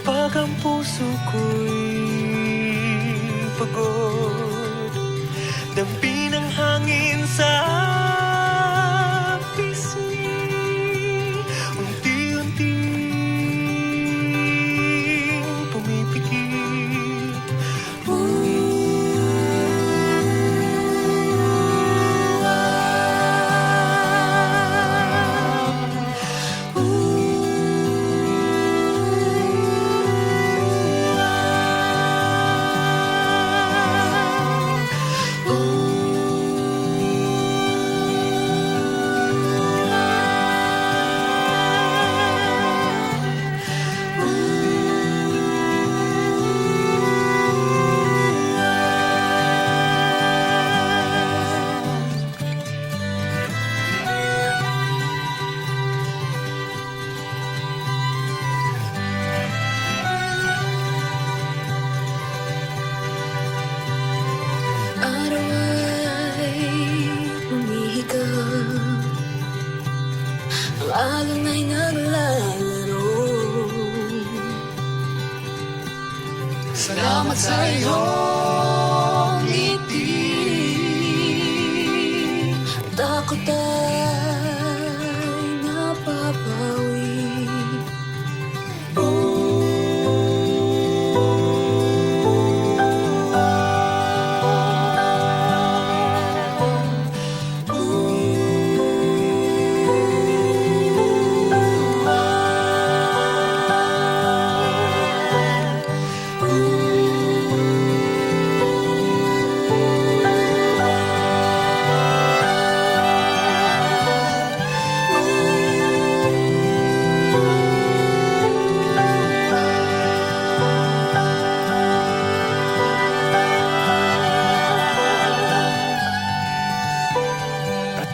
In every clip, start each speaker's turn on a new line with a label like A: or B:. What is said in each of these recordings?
A: Kapag ang puso ko'y pagod, dampi ng hangin sa pisngi, unti-unting pumipikit.
B: Araw ay humihigop, ang alon ay naglalaro.
C: Salamat sa iyong ngiti.
B: Takot ay napapawi.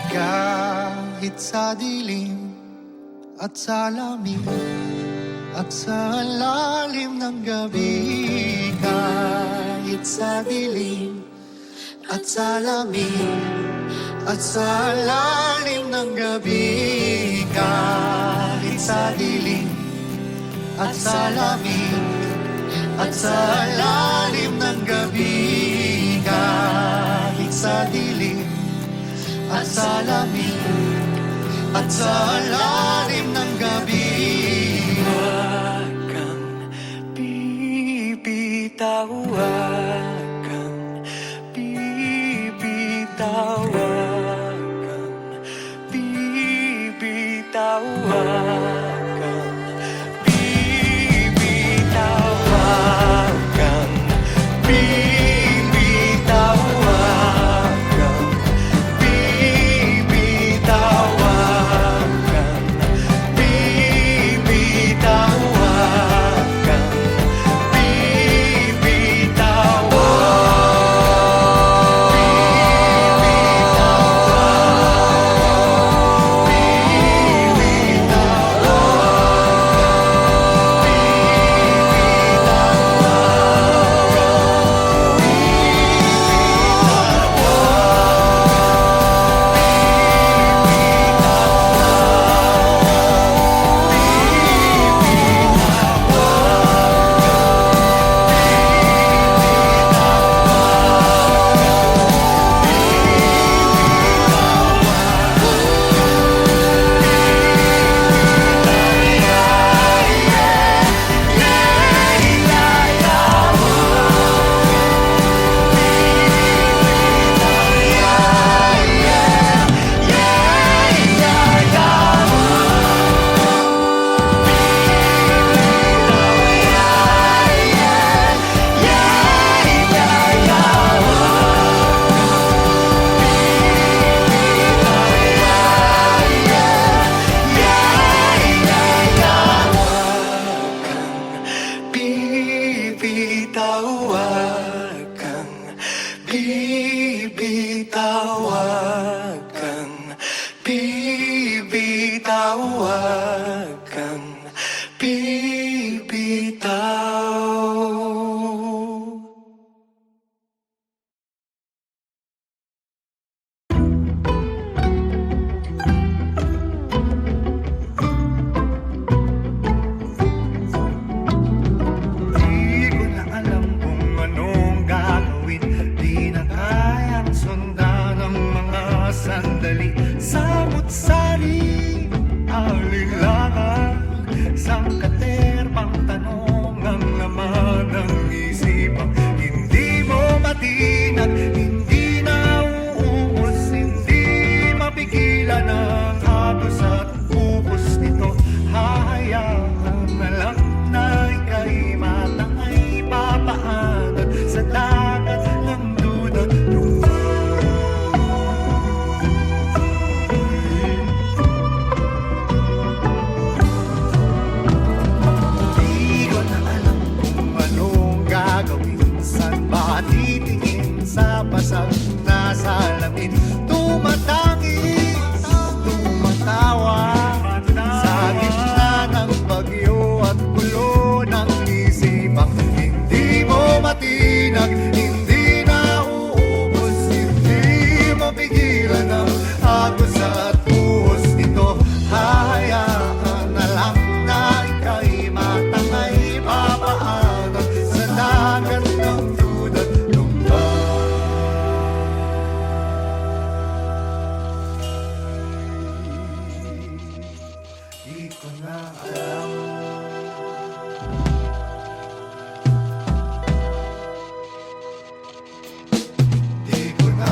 C: Kahit sa dilim at sa lamig at sa lalim ng gabi, kahit sa dilim at sa lamig at sa lalim ng gabi, kahit sa dilim at sa lamig at sa lalim ng gabi, kahit sa dilim at sa lamig at sa lalim ng gabi.
A: Huwag kang bibitaw, huwag kang bibitaw, huwag kang bibitaw, huwag kang bibitaw, huwag kang bibitaw, huwag kang bibitaw, huwag kang bibitaw, huwag kang bibitaw. Bibitaw,
C: sangkaterbang tanong ang laman ng isipang hindi mo matinag, hindi na uuos, hindi mapigilan ang agos at bukos nito. Hahayaan na lang na ika'y matangay, papaanan sa dagat ng duda. Di ko na alam kung anong gagawin, saan ba titingin sa basag na salamin. Tumatangi, tumatawa sa gitna ng bagyo at gulo ng isipang hindi mo matinag, hindi na uubos, hindi mo pigilan ang agos at buhos nito. Hahayaan na lang na ika'y matangay, papaanan sa dagat ng duda't lumbay. Di ko na alam. Di ko na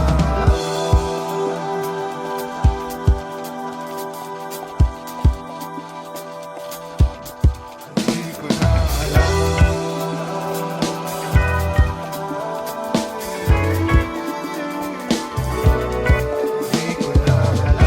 C: Di ko na alam. Di ko na alam.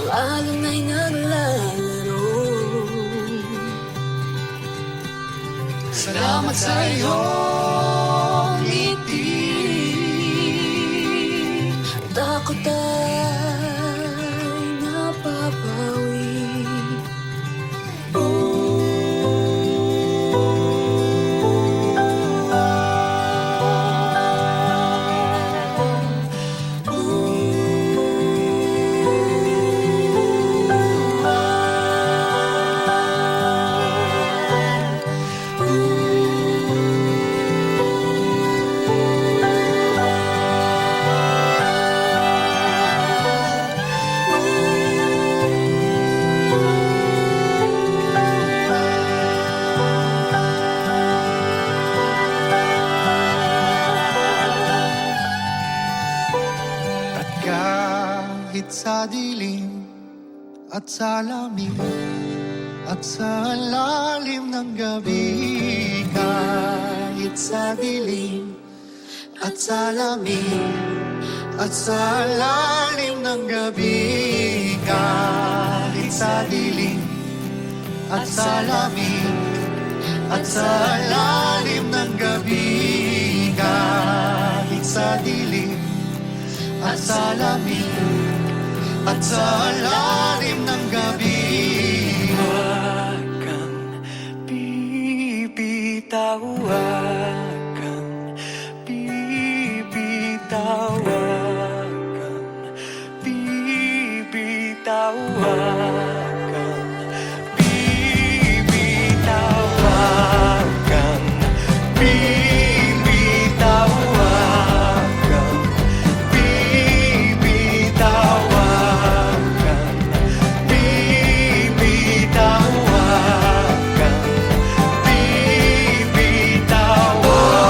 B: Ang alon ay naglalaro.
C: Salamat sa iyong ngiti.
B: Takot ay napapawi.
C: At kahit sa dilim at sa lamig at sa lalim ng gabi, kahit sa dilim at sa lamig at sa lalim ng gabi, kahit sa dilim at sa lamig at sa lalim ng gabi, kahit sa dilim at sa lamig at sa lalim ng gabi.
A: Huwag kang bibitaw, huwag kang bibitaw, huwag kang bibitaw, huwag kang bibitaw, huwag kang bibitaw, huwag kang bibitaw, huwag kang bibitaw, huwag kang bibitaw, huwag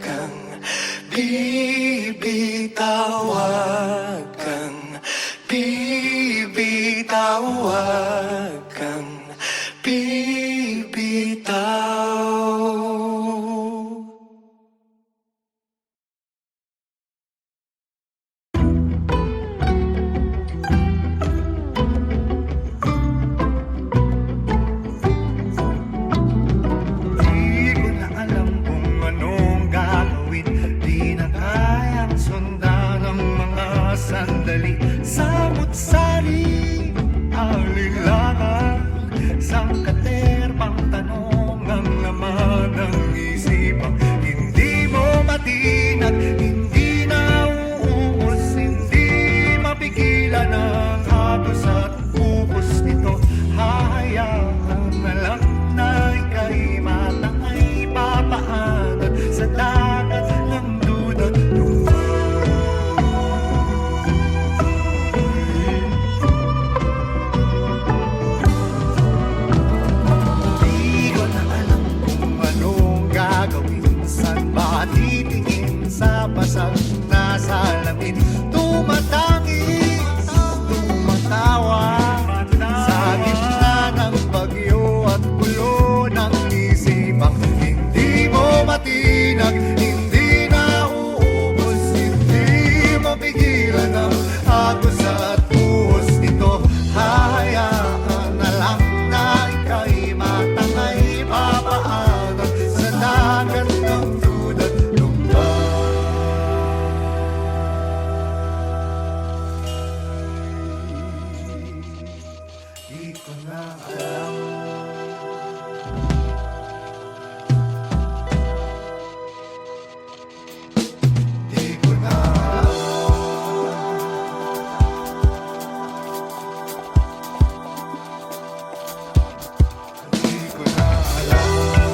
A: kang bibitaw, huwag kang bibitaw, huwag kang bibitaw.
C: Di ko na alam kung anong gagawin, di na kayang sundan ang mga sandali. Samot-sari, alilangan ko na alam. Di ko na Di ko na alam. Di ko na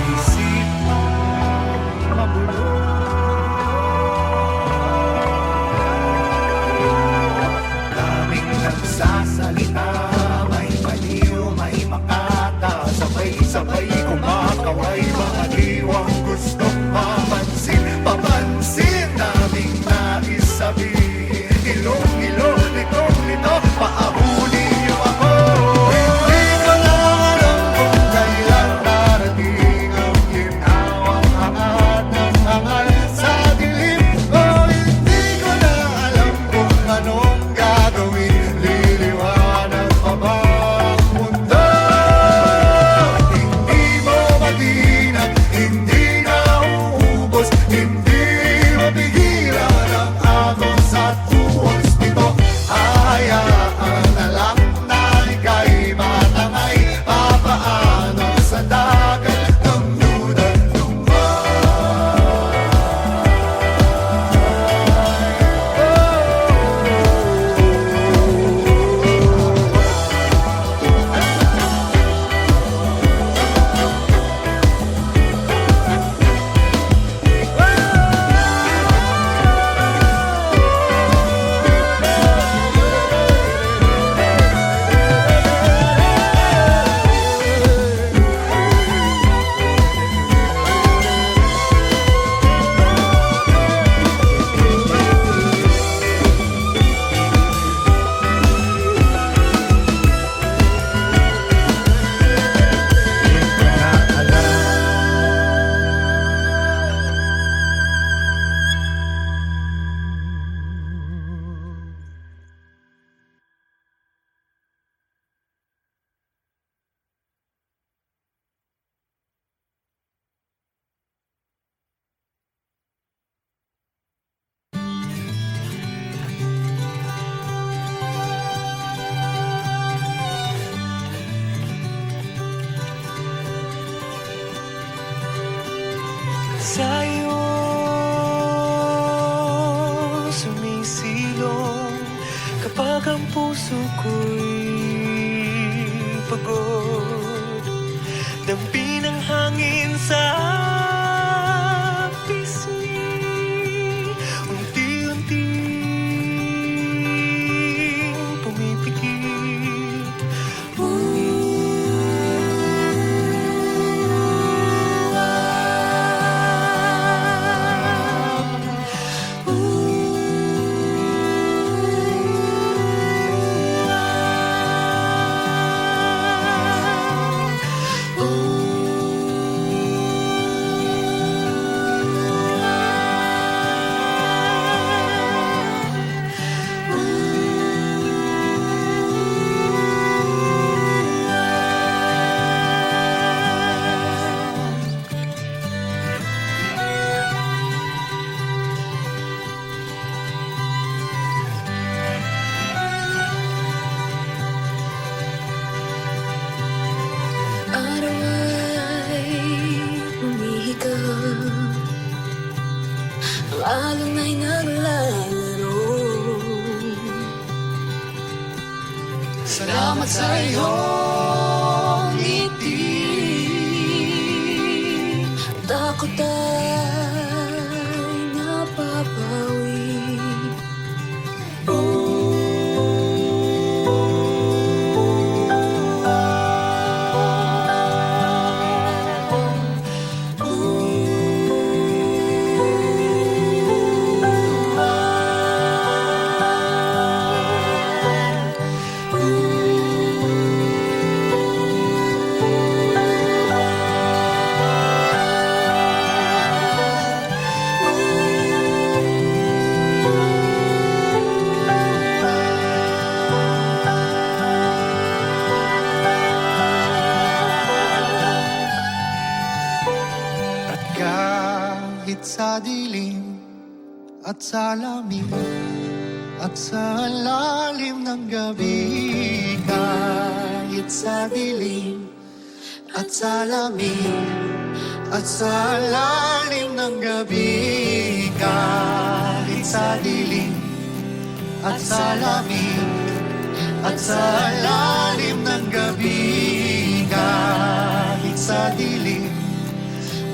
C: isip mabulong. Daming nagsasalita, may baliw, may makata, sabay-sabay kumakaway, mga diwang gustong mapansin. Papansin naming nais sabihin, ilong-ilo, litong-lito, paabulin niyo ako. Hindi ko na alam kung kailan darating ang ginawang angat ng angal sa dilim. Hindi ko na alam kung anong gagawin, liliwanag pa ba ang mundo? Hindi mo matinag, hindi na uubos, hindi mapigilan ang agos at buhos nito. Hayaan na lang na ika'y matangay, papaano sa dagat ng duda't
A: Sa'yo sumisilong kapag ang puso ko'y pagod. Dampi ng hangin sa pisngi, unti-unting pumipikit.
B: lang ay naglalaro. Salamat sa iyong ngiti. Takot ay napapawi.
C: At kahit sa dilim at sa lamig at sa lalim ng gabi, kahit sa dilim at sa lamig at sa lalim ng gabi, kahit sa dilim at sa lamig at sa lalim ng gabi, kahit sa dilim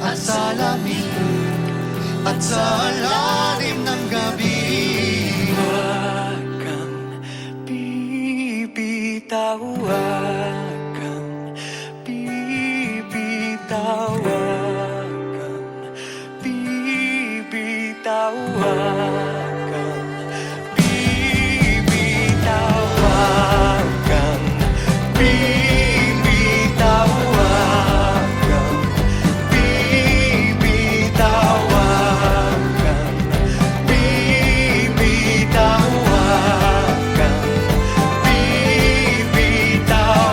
C: at sa lamig at sa lalim ng gabi.
A: Huwag kang bibitaw, huwag kang bibitaw, huwag kang bibitaw, huwag kang bibitaw, huwag kang bibitaw, huwag kang bibitaw, huwag kang bibitaw, huwag kang bibitaw.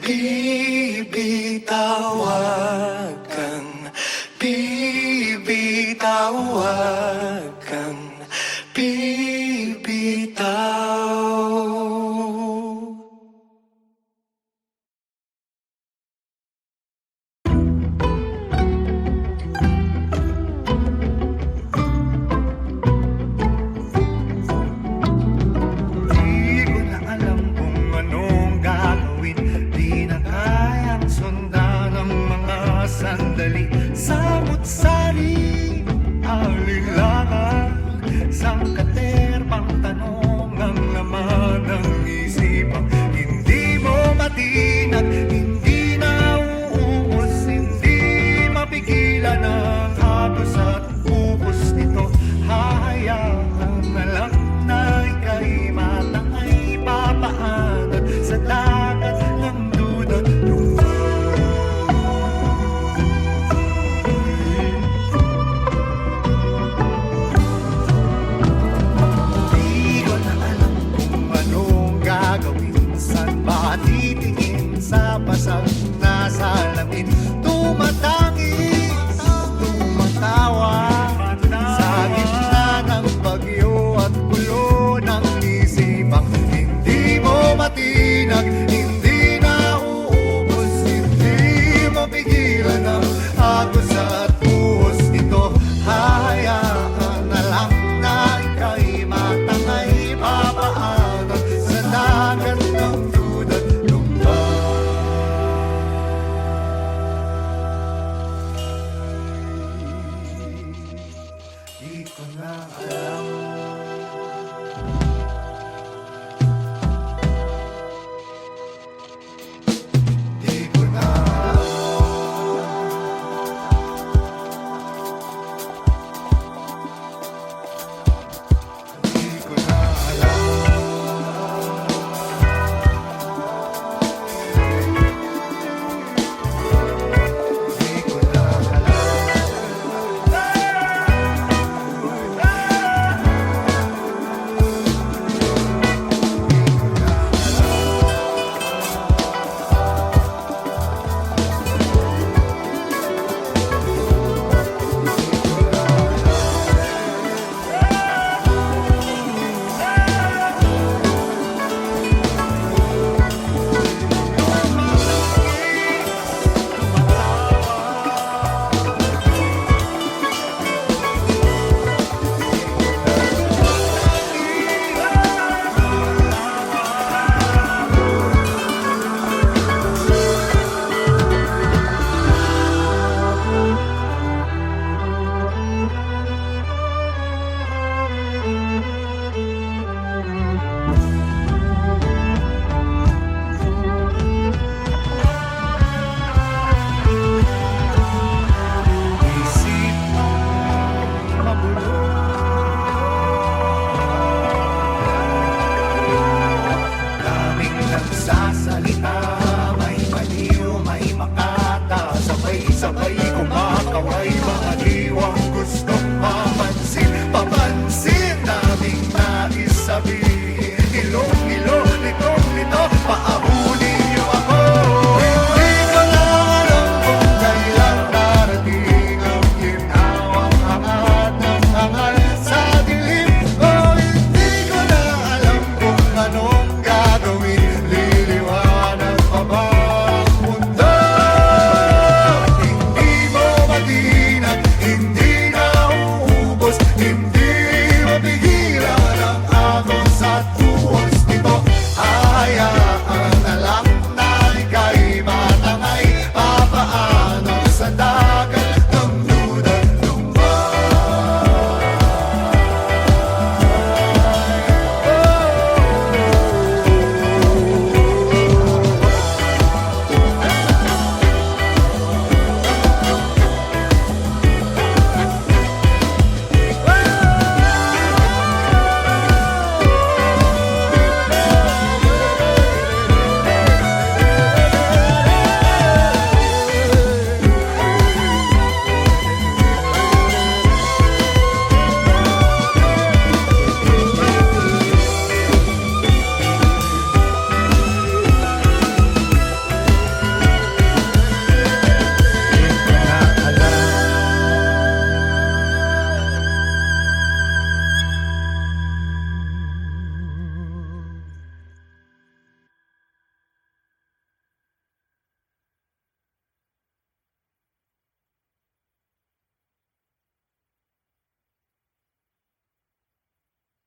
A: Bibitaw, huwag kang bibitaw, huwag